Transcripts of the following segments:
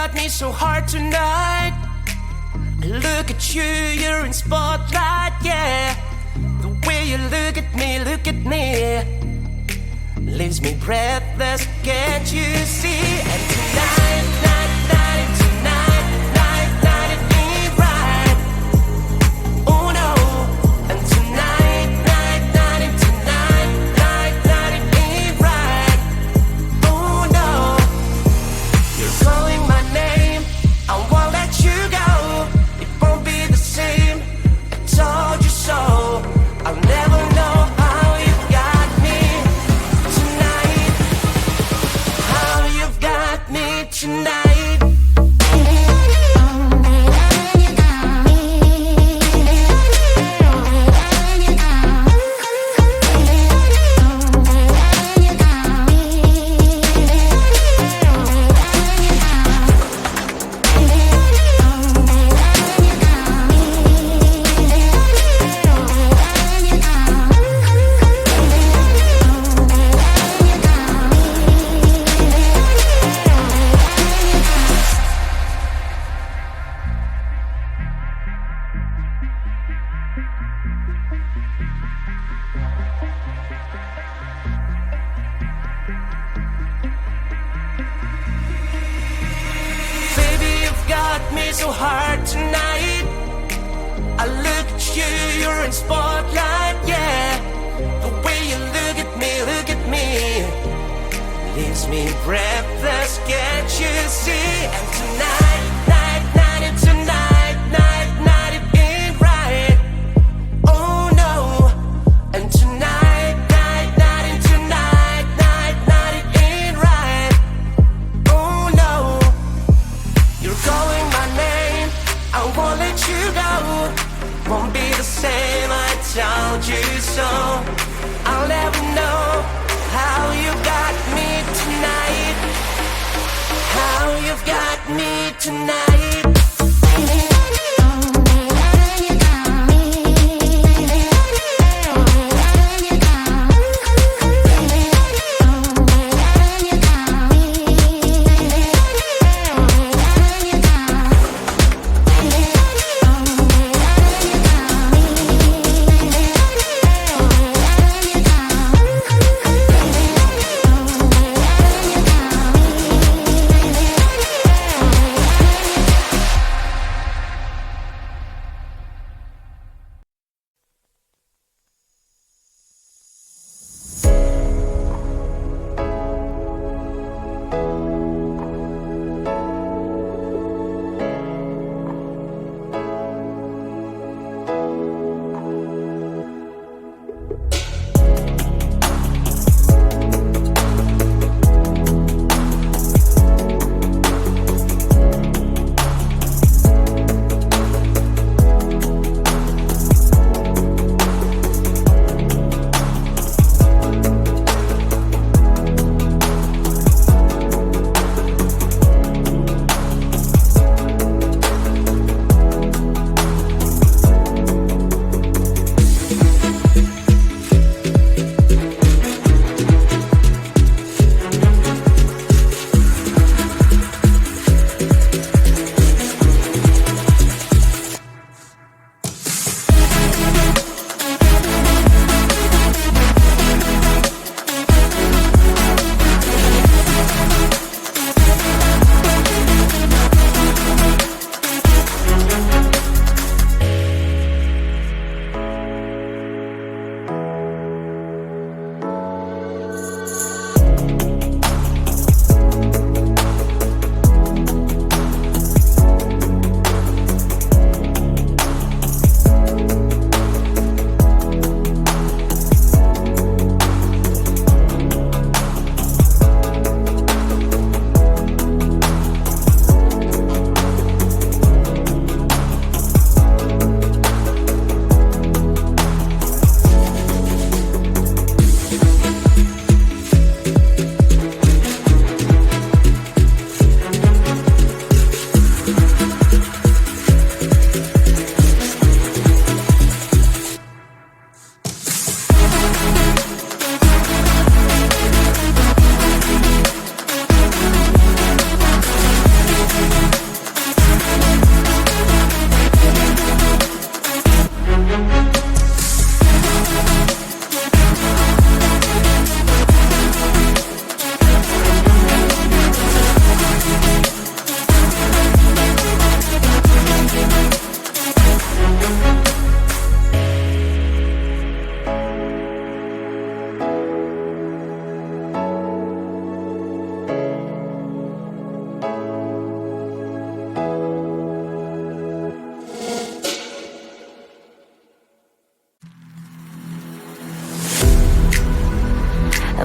got me so hard tonight. Look at you, you're in spotlight, yeah. The way you look at me, leaves me breathless, can't you see? And tonight, it ain't right. Oh no. And tonight, it ain't right. Oh no. You're calling my name, I won't let you go. It won't be the same, I told you so. I'll never know how you've got me tonight. How you've got me tonight. Me so hard tonight. I look at you, you're in spotlight, yeah. The way you look at me, leaves me breathless, can't you see? And tonight, it ain't right. Oh no. And tonight, it ain't right. Oh no. You're calling my name, I won't let you go. Won't be the same, I told you so. I'll never know how you got me tonight. How you've got me tonight.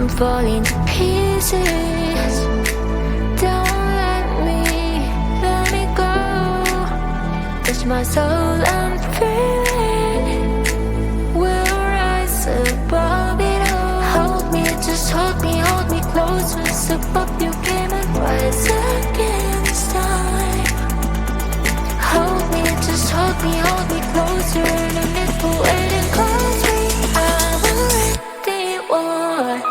I'm falling to pieces. Don't let me go. Touch my soul and feel it. We'll rise above it all. Hold me, just hold me closer. Step up your game and rise again this time. Hold me, just hold me closer. No need for waiting, 'cause we are already one.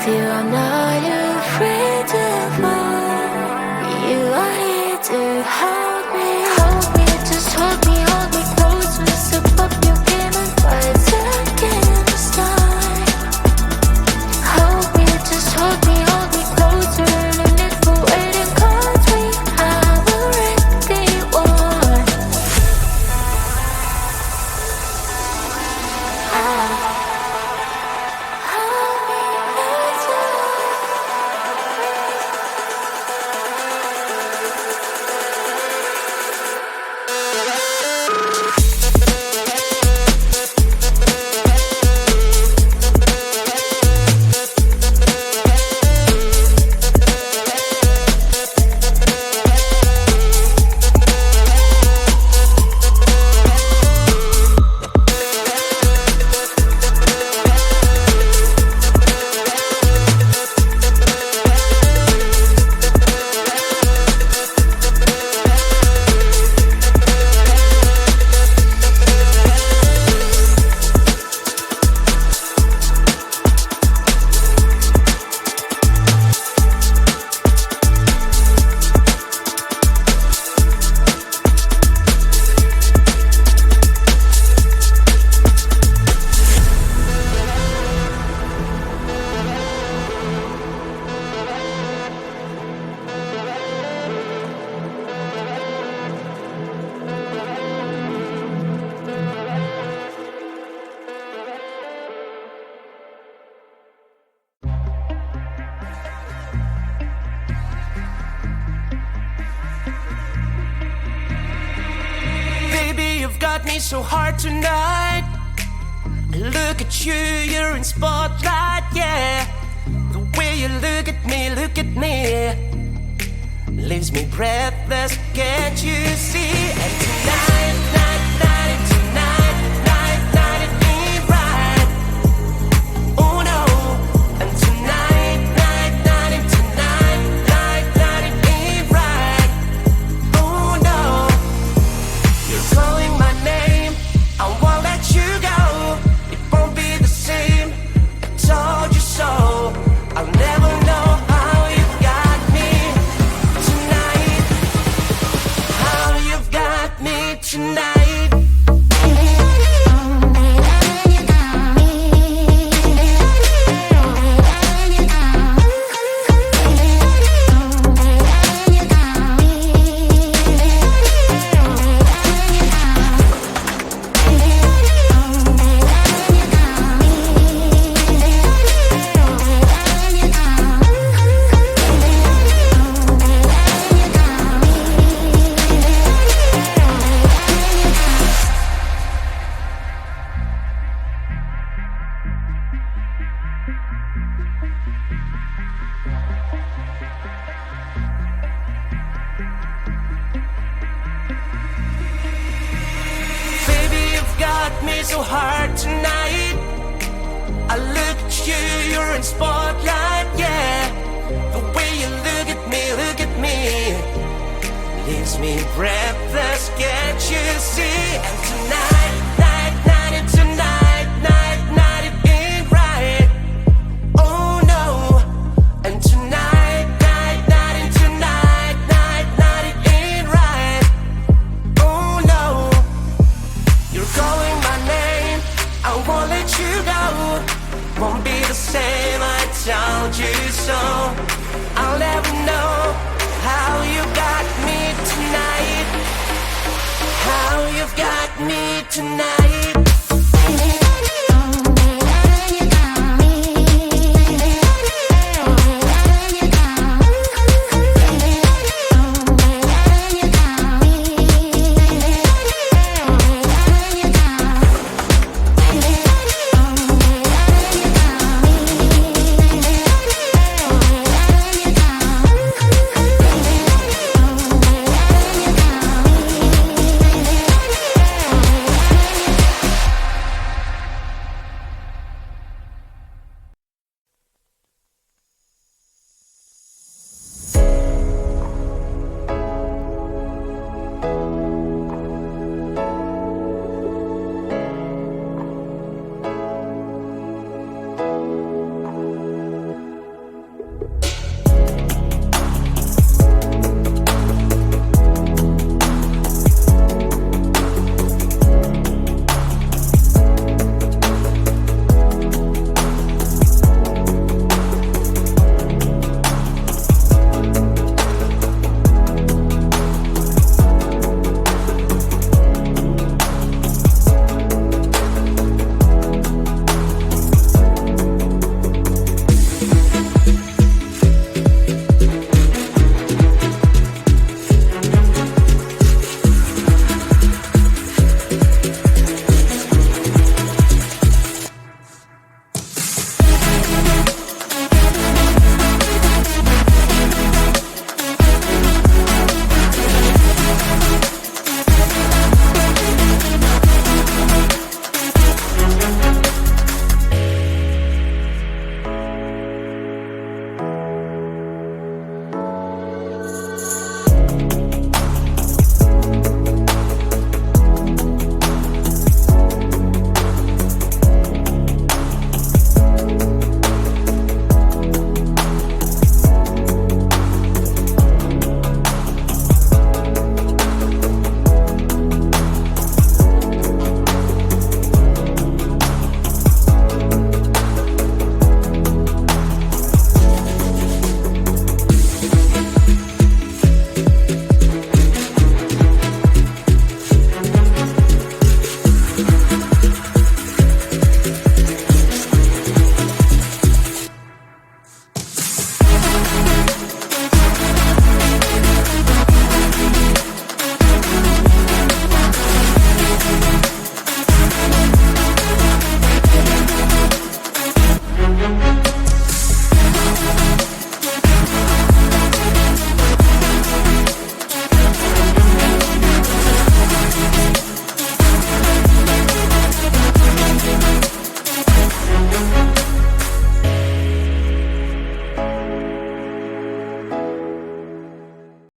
I'm not afraid to fall. You are here to hold me. Hold me, just hold me closer. Step up your game and rise again this time. Hold me, just hold me closer. No need for waiting, 'cause we have already won. You've got me so hard tonight. Look at you, you're in spotlight, yeah. The way you look at me, leaves me breathless, can't you see? And tonight, it ain't right. Oh no. And tonight, it ain't right. Oh no. You're calling my name, I won't let you go. It won't be the same, I told you so. I'll never know how you've got me tonight. How you've got me tonight. So hard tonight. I look at you, you're in spotlight, yeah. The way you look at me, leaves me breathless, can't you see? And tonight, it ain't right. Oh no. And tonight, you so. I'll never know how you got me tonight. How you've got me tonight.